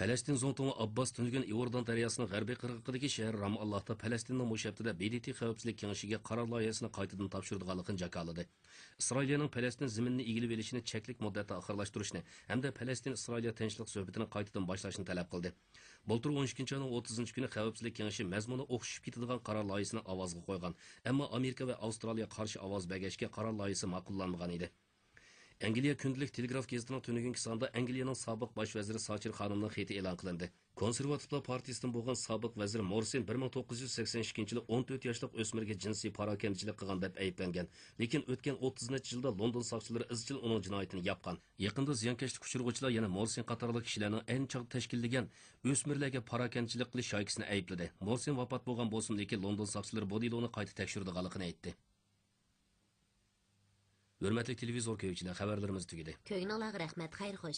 Palestin Zontoni Abbas tunilgan Iordan daryosining g'arbiy qirg'og'idagi shahar Ramallahda Palestinning mushabtida BDT xavfsizlik kengashiga qaror loyihasini qaytadan topshirganligini jakoladi. Isroilning Palestin zaminini egilib olishini cheklik muddatda oxirlashtirishni hamda Palestin Isroil tinchlik suhbatini qaytadan boshlashni talab qildi. Bultur 12-oyning 30-kuni xavfsizlik kengashi mazmuni o'xshib ketadigan qaror loyihasini ovozga qo'ygan, ammo Amerika va Avstraliya qarshi ovoz bergachga qaror loyihasi ma'qullanmagan edi. Angliya kundalik Telegraf gazetining tunugungi sonida Angliyaning sobiq bosh vaziri Sochir xonimning xati e'lon qilindi. Konservativlar partiyasidan bo'lgan sobiq vazir Morsin 1982-yili 14 yoshlik o'smirga jinsiy parokandachilik qilgan deb ayblangan. Lekin o'tgan 30-yilda London soqchilari izchil uning jinoyatini yapgan. Yaqinda ziyonkashlik uchiruvchilar yana Morsin qatorli kishilarning eng chaq tashkillagan o'smirlarga parokandachilik qilish shoykisini aybladi. Morsin vafot bo'lgan bo'lsin, lekin London soqchilari bu deloni qayta tekshirdiganligini aytdi. Hürmetli televizor köyücüler haberlerimiz tügedi. Köyün Allah'a rahmet, hayır hoş.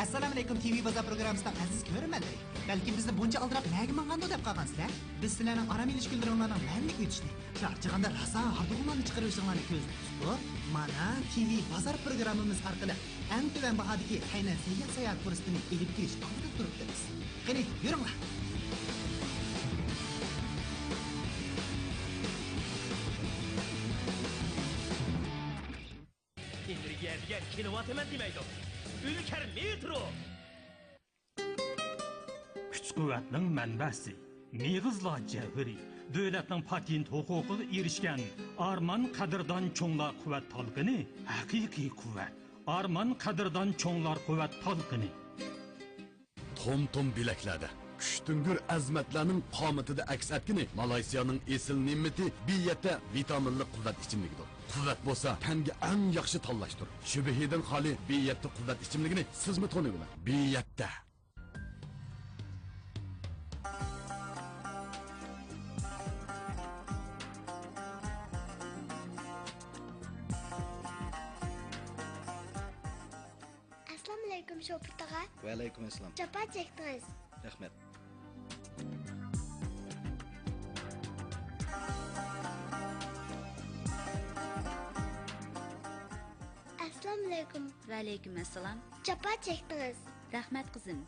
Assalamu alaykum TV Baza programmasidan aziz ko'rmanlar. Balki bizni buncha aldirab nega mangando deb qolgansizlar? Biz sizlarning aram ilishkilaringlarning manlik o'tishni, charchaganda rasa hardug'larni chiqarishinglarni ko'zda tutib, mana TV Bazar programmamiz orqali eng tuvan bahodagi aynan sayyohat fursatini elib kelish oldida turibmiz. Qani, yuringlar. Yerga kilovatman demaydi. Ülker metro. Kuch-quvvatning manbasi, meg'izlar javhari, davlatning patent huquqiga erishgan Arman qadrdan cho'nglar quvvat talqini, haqiqiy quvvat. Arman qadrdan cho'nglar quvvat talqini. Tom bilaklarda Kuchtungur azmatlarning qomatida aks etgini Malayziyaning esil ne'mati biyatda vitaminli quvvat ichimligidir. Quvvat bo'lsa, tanga eng yaxshi tanlashdir. Shubahidan xoli biyatda quvvat ichimligini sizmi taniysiz? Biyatda. Assalomu alaykum Shopir tog'a. Va alaykum assalom. Chapa chekdingiz. Rahmat. Assalomu alaykum. Va alaykum assalom. Chapa chekdingiz. Rahmat qizim.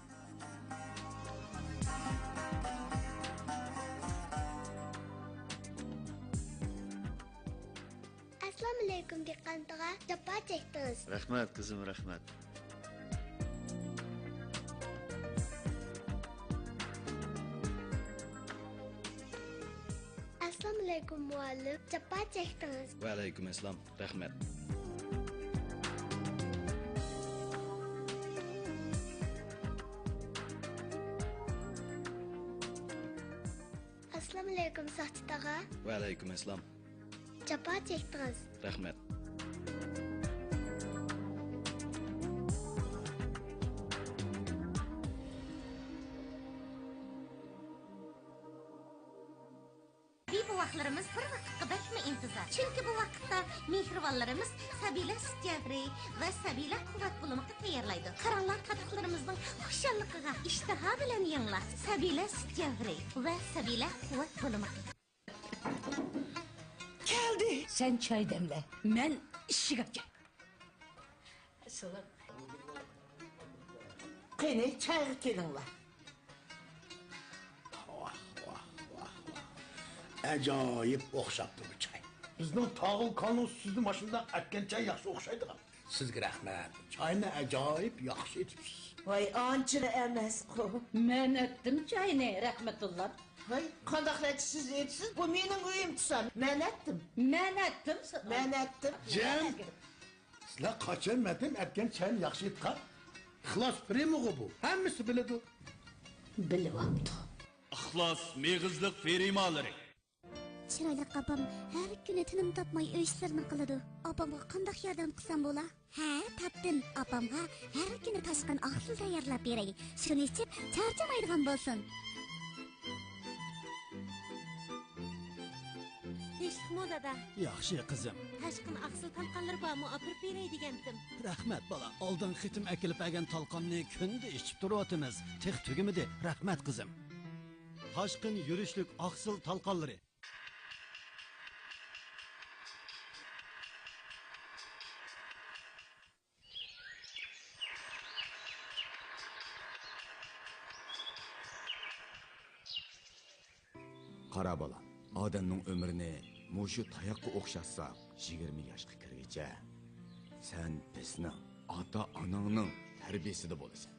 Assalomu alaykum dehqon tog'a. Chapa chekdingiz. Rahmat qizim, rahmat. Assalomu alaykum muallim. Chapa chekdingiz. Va alaykum assalom. Rahmat. Assalomu alaykum soqchi tog'a. Va alaykum assalom. Chapa chekdingiz. Rahmat. Bu vaqtlarimiz bir vaqtga batma intizor. Chunki bu vaqtda mehribonlarimiz Sabila Sutjavri va Sabila quvvat bo'limiga tayyorlaydi. Qaranglar qatiqlarimizning xushalligiga, ishtaha bilan yanglar. Sabila Sutjavri va Sabila quvvat bo'limi. Geldi. Sen çay demle. Ben işe gideceğim. Asılım. Kene çay gelinler. Acayip okşaptı bu çay. Bizden tağıl kanunsuzun başında etken çay yaxşı okşaydı. Sizge rahmet. Çayını acayip yaxşı etmişsiniz. Vay ançını emez ko. Ben ettim çayını rahmetullah. Vay kandaklet siz etsiz. Bu benim uyum tutsam. Ben ettim. Ben ettim. Ben ettim. Cem. Sizler kaçırmadım etken çayını yaxşı etkan. ixlos primogu bu. Hammasi biladi. Bilyapti. Ixlos meg'izliq ferimalari. Chiroyli opam har kuni tinim topmay uy ishlarini qiladi. Opamga qanday yordam qilsam bo'la? Ha, topdim. Opamga har kuni tashqin oqsil tayyorlab beray. Shuni ichib charchamaydigan bo'lsin. Eshitmo dada. Yaxshi qizim. Tashqin aqsil talqonlari bormi? Opirib beray degandim. Rahmat bola. Oldin xitim akilib bergan talqonni kunda ichib turyapmiz. Tex tugimidi. Rahmat qizim. Tashqin yurishlik aqsil talqonlari. Qara bola, odamning umrini mushu tayoqqa o'xshatsa 20 yoshga kirguncha sen bizning ota-onangning tarbiyasida bo'lasan.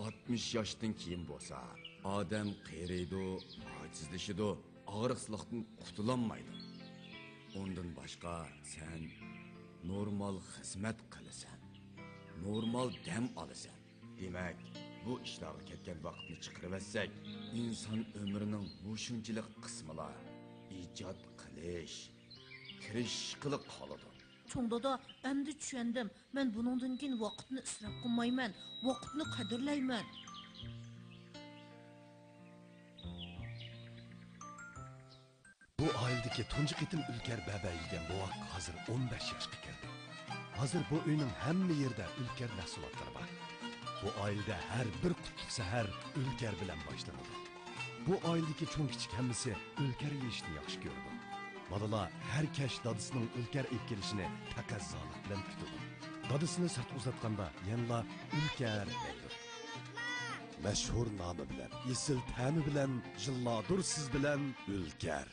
60 yoshdan keyin bo'lsa, odam qeriydi, ojizlashidi, og'riqsizlikdan qutulanmaydi. Ondan boshqa sen normal xizmat qilasan, normal dam olasan. Demak, bu ishlarga ketgan vaqtni chiqarib olsak, inson umrining mushunchalik qismila ijod qilish, kirish qilib qoladi. Çoğda endi tushundim. Men buningdan keyin vaqtni isrof qilmayman, vaqtni qadrlayman. Bu oiladagi tunji qitim Ulkar baba yegan buvaq hozir 15 yoshga kirdi. Hozir bu uyning hamma yerda Ulkar mahsulotlari bor. Bu oilada har bir qutlug' sahar Ulkar bilan boshlanadi. Bu oiladagi cho'ng kichik hammasi Ulkar yeyishni yaxshi ko'radi. Bolalar har kash dadisining Ulkar ib kelishini taqazzolik bilan kutadi. Dadisini sart uzatganda yanla Ulkar deydi. Mashhur nomi bilan, esil ta'mi bilan, jilladur siz bilan Ulkar.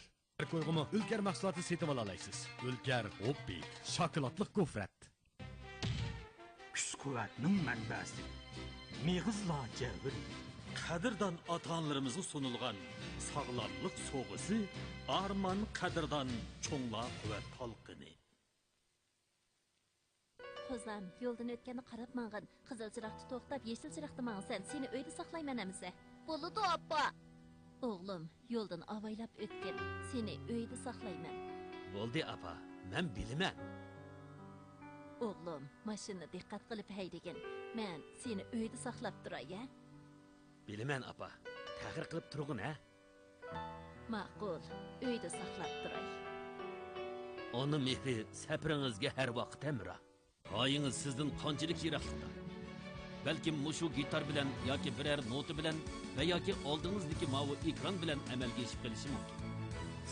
Qo'yg'imi Ulkar mahsulotini setib ola olasiz. Ulkar hoppi, shokoladli gofrat. Kuch-quvvatning manbasi. Meg'izlar javri. Qadrdan ota-onalarimizga sunilgan sog'lomlik so'g'isi, armon qadrdan cho'nglar quvvat talqini. Qo'zam, yo'ldan o'tganni qarab mang'in. Qizil chiroqda to'xtab, yeşil chiroqda mang'san. Seni uyda saqlayman amsa. Bo'ladi, oppa. O'g'lim, yo'ldan avaylab o'tgin. Seni uyda saqlayman. Bo'ldi, apa. Men bilaman. O'g'lim, mashinani diqqat qilib haydagin. Men seni uyda saqlab turay, ya. Bilaman, apa. Tag'ir qilib turg'in, ha? Ma'qul, uyda saqlab turay. Onun mehri sapringizga har vaqt hamroh. Oyingiz sizdan qanchalik yiroqlikda? Balki mushu gitar bilan yoki biror nota bilan va yoki oldingizdagi mavi ekran bilan amalga oshib qilishi mumkin.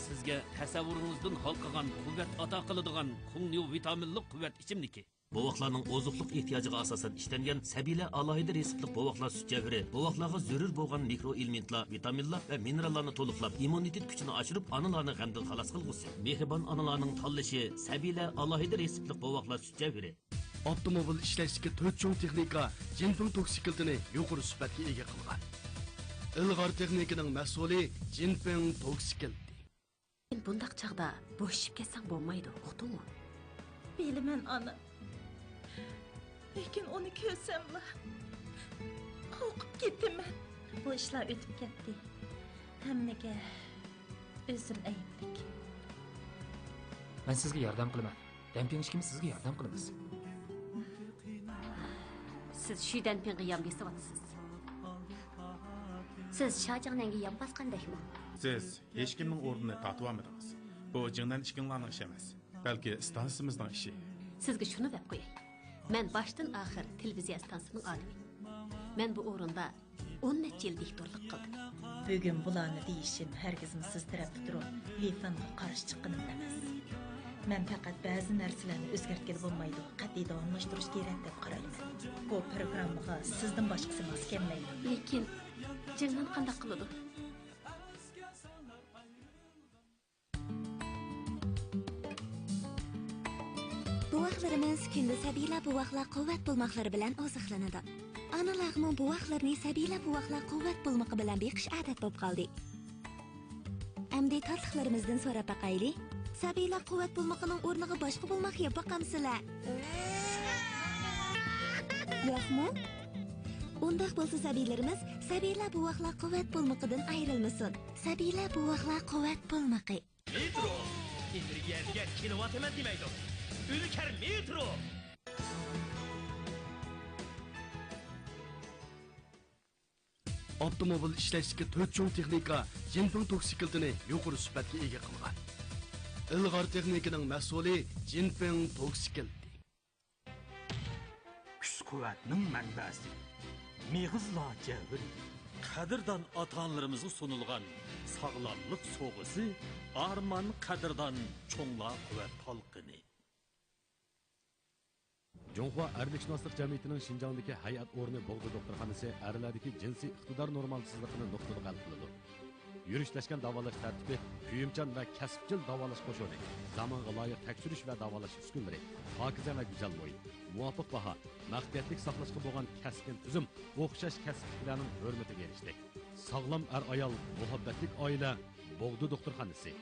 Sizga tasavvuringizdan xalqagan quvvat ato qiladigan qungni vitaminli quvvat ichimligi. Bovoqlarning ozuqlik ehtiyojiga asosan ishlangan Sabila alohida reseptli bovoqlar sut javri, bovoqlarga zarur bo'lgan mikroelementlar, vitaminlar va minerallarni to'liqlab, immunitet kuchini oshirib, onalarni g'amdan xalos qilgusi. Mehribon onalarning tanlashi Sabila alohida reseptli bovoqlar sut javri. Avtomobil ishlashga 4 cho'ng texnika Jinping toksikltini yuqori sifatga ega qilgan. Ilg'or texnikaning mas'uli Jinping toksikl. Bundaq chaqda bo'shib ketsang bo'lmaydi, uqdingmi? Bilaman, ana. Lekin onu ko'rsamla qo'rqib ketaman. Bu ishlar o'tib ketdi. Hammaga o'zim ayblik. Men sizga yordam qilaman. Demping ishkimiz sizga yordam qilamiz. Siz shu dempingga yam besyapsiz. Siz Shojananga yam bosqandakmi? Siz hech kimning o'rnini tatib olmadingiz. Bu jingdan ishkinlarning ishi emas, balki stansimizning ishi. Sizga shuni deb qo'yay. Men başdan axir televiziya stansiyasining adimi. Men bu o'rinda 10 necha yil diktorlik qildim. Bugun bularni deyishim herkesin siz tarafda turib, Lifanga qarshi chiqqanim emas. Men faqat ba'zi narsalarni o'zgartirib bo'lmaydi, qat'iy davomlashtirish kerak deb qarayman. Bu programmaga sizdan boshqasi mos kelmaydi. Lekin jinnan qanday qiladi? Buvaqlarimiz kunda Sabila buvaqlar quvvat bo'lmoqlari bilan oziqlanadi. Analarning buvaqlarni Sabila buvaqlar quvvat bo'lmoqi bilan beqish odat bo'lib qoldi. Endi tatliqlarimizdan so'rab baqaylik. Sabila quvvat bo'lmoqining o'rniga boshqa bo'lmoq yeb boqamsizlar. Yo'qmi? Undaq bo'lsa sabiylärimiz, sabiylar buvaqlar quvvat bulmaqıdan ayrılmasın. Sabiylar buvaqlar quvvat bulmaqı. Metro! Endi yerga kilovatman demaydi. Ülker metro! Avtomobil ishlashga 4 cho'ng texnika Jinping toksikiltini yuqori sifatga ega qilgan. Ilg'or texnikaning mas'uli Jinping toksikil. Kuch-quvvatning manbasi Mig'izlar javri. Qadirdan ata-onalarımızga sunulgan sağlamlık soğusu Arman Qadirdan çoğla quvvat talqini. Jonghua Erlikshunoslik jamiyatining Shinjongdagi hay'at o'rni Bog'da doktorxonasi erlardagi jinsiy iqtidor normalsizligini nuqtada hal qiladi. Yurishlashgan davolash tartibi, kuyimchan va kasbchil davolash qo'shoni, zamonga loyiq tekshirish va davolash uskunalari, pokiza va go'zal muhit, muvofiq baho, maxfiyatlik saqlashga bo'lgan kasbin tuzum, o'xshash kasblarning hurmatiga erishdi. Sog'lom ayol, muhabbatlik oila Bog'da doktorxonasi.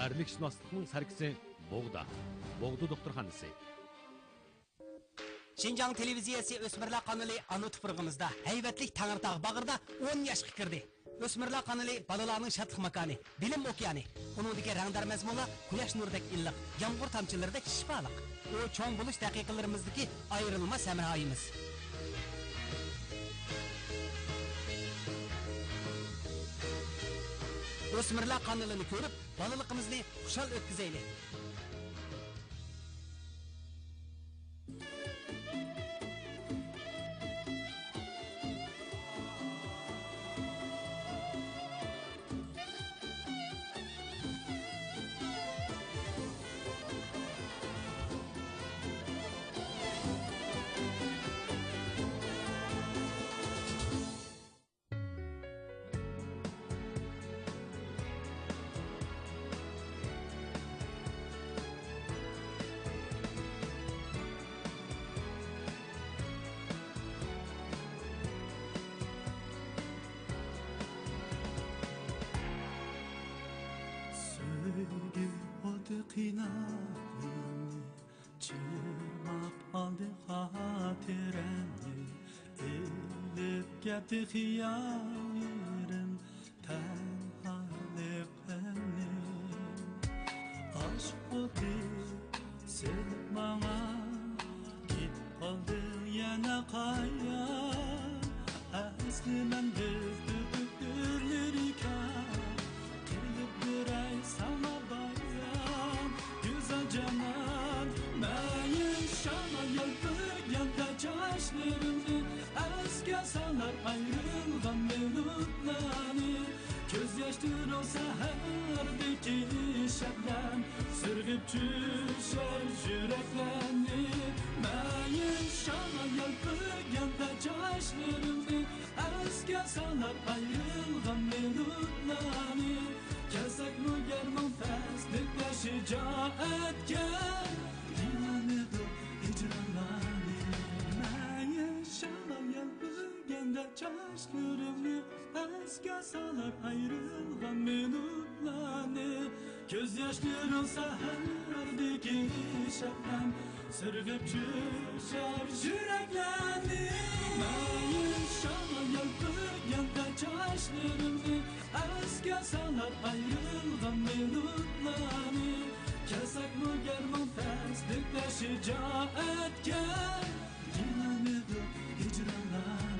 Erlikshunoslikning sarkisi Bog'da doktorxonasi. Şinjan televiziyasi O'smirlar kanali ana tuprog'imizda haybatlik Tangirtog' bag'rida 10 yoshga kirdi. O'smirlar kanali balalarning shatliq makoni, bilim okeani. Uningdagi rangdor mazmunlar quyosh nuridek illiq, yomg'ir tomchilaridek shifoliq. U cho'ng bo'lish daqiqalarimizdagi ayrilmas hamrohimiz. O'smirlar kanalini ko'rib, balaligimizni xushal o'tkazaylik. qiynaligini chirmab oldi xotirani elib ketdi xiyolim tanhaliqni aşk bo'ldi sen bana git qoldi yana qayon asli men dürdürlürika qilib biray sana bayan güzel canan mayin şamal yalpırganda çaşlarımni esga salar ayrılgan minutlarni göz yaştır olsa herdeki şebnem sürgüp düşer yüreklerni mayin şamal yalpırganda çaşlarımni esga salar ayrılgan minutlarni Kesek mu german feslikle şicaetken Dinlemedu hicranlarni Mayin şamal yalpırganda çaşlarımni esga salar ayrılgan minutlarni Göz yaşlarım saherdeki şebnem sürgüp düşer yüreklerni Mayin şamal yalpırganda çaşlarımni esga salar ayrılgan minutlarni Kesek mu german feslikle şicaetken Dinlemedu hicranlarni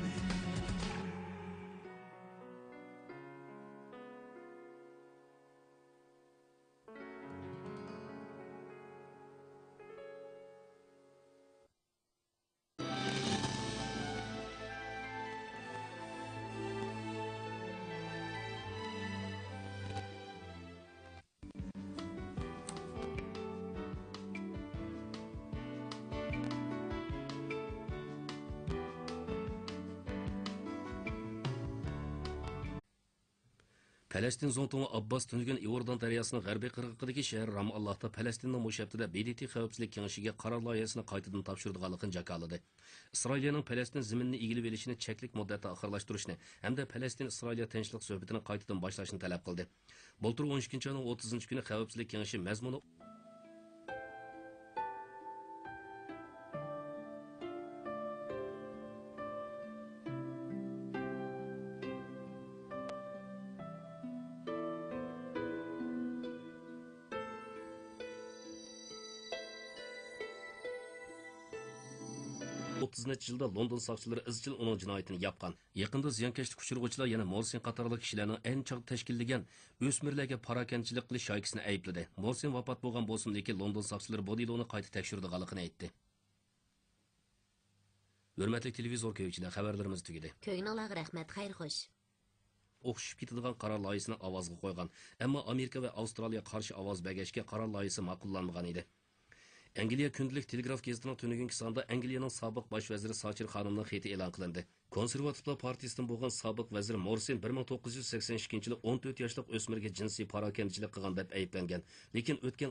Palestin Zontunu Abbas Tünügün Iordan Deryasının G'arbiy qirg'og'idagi shahar Ramallahda Palestinning mushabtida BDT xavfsizlik kengashiga qaror loyihasini qaytadan topshirganligini jakoladi. Isroilning Palestin ziminini egilib olishini cheklik muddatda oxirlashtirishni hamda Palestin Isroil tinchlik suhbatini qaytadan boshlashni talab qildi. Bultur 12-oyning 30-kuni xavfsizlik kengashi mazmuni 30 yilda London soqchilari izchil uning jinoyatini yapgan. Yaqinda ziyonkashlik uchirg'uvchilar yana Morsin qatorli kishilarning eng chaq tashkillagan o'smirlarga parokanchilik qilish shoykisini aybladi. Morsin vafot bo'lgan bo'lsin, lekin London soqchilari bu deloni qayta tekshirdiganligini aytdi. Hurmatli televizor ko'ruvchilar, xabarlarimiz tugadi. Ko'ngilingizga rahmat, xayr xo'sh. O'xshib ketadigan qaror loyihasini ovozga qo'ygan, ammo Amerika va Avstraliya qarshi ovoz bergachga qaror loyihasi ma'qullanmagan edi. Angliya kundalik Telegraf gazetining tunugungi sonida Angliyaning sobiq bosh vaziri Thatcher xonimning xati e'lon qilindi. Konservativlar partiyasidan bo'lgan sobiq vazir Morsin 1982-yil 14 yoshli o'smirga jinsiy parokanchilik qilgan deb ayblangan, lekin o'tgan